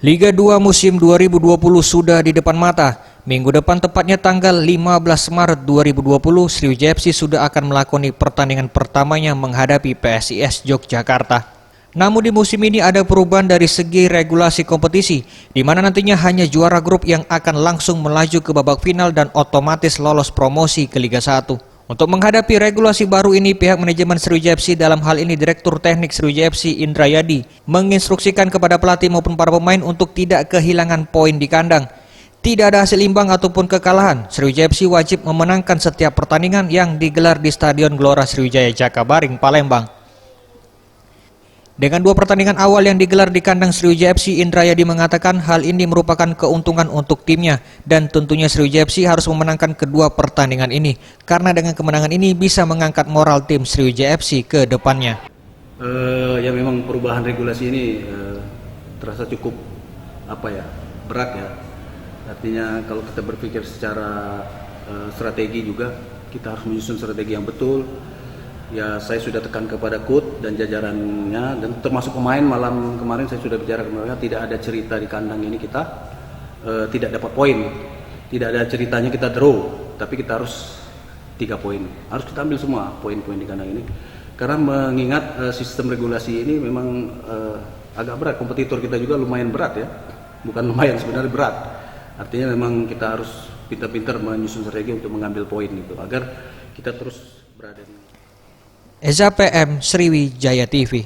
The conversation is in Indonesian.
Liga 2 musim 2020 sudah di depan mata. Minggu depan tepatnya tanggal 15 Maret 2020, Sriwijaya FC sudah akan melakoni pertandingan pertamanya menghadapi PSIS Yogyakarta. Namun di musim ini ada perubahan dari segi regulasi kompetisi, di mana nantinya hanya juara grup yang akan langsung melaju ke babak final dan otomatis lolos promosi ke Liga 1. Untuk menghadapi regulasi baru ini, pihak manajemen Sriwijaya FC, dalam hal ini Direktur Teknik Sriwijaya FC Indra Yadi, menginstruksikan kepada pelatih maupun para pemain untuk tidak kehilangan poin di kandang. Tidak ada hasil imbang ataupun kekalahan. Sriwijaya FC wajib memenangkan setiap pertandingan yang digelar di Stadion Gelora Sriwijaya Jakabaring, Palembang. Dengan dua pertandingan awal yang digelar di kandang Sriwijaya FC, Indra Yadi mengatakan hal ini merupakan keuntungan untuk timnya dan tentunya Sriwijaya FC harus memenangkan kedua pertandingan ini karena dengan kemenangan ini bisa mengangkat moral tim Sriwijaya FC ke depannya. Ya memang perubahan regulasi ini terasa cukup berat ya. Artinya kalau kita berpikir secara strategi juga kita harus menyusun strategi yang betul. Ya, saya sudah tekan kepada coach dan jajarannya dan termasuk pemain. Malam kemarin saya sudah bicara kemarin, tidak ada cerita di kandang ini kita tidak dapat poin, tidak ada ceritanya kita draw, tapi kita harus 3 poin, harus kita ambil semua poin-poin di kandang ini karena mengingat sistem regulasi ini memang agak berat. Kompetitor kita juga lumayan berat ya, bukan lumayan, sebenarnya berat. Artinya memang kita harus pintar-pintar menyusun strategi untuk mengambil poin itu agar kita terus berada di Eza PM, Sriwijaya TV.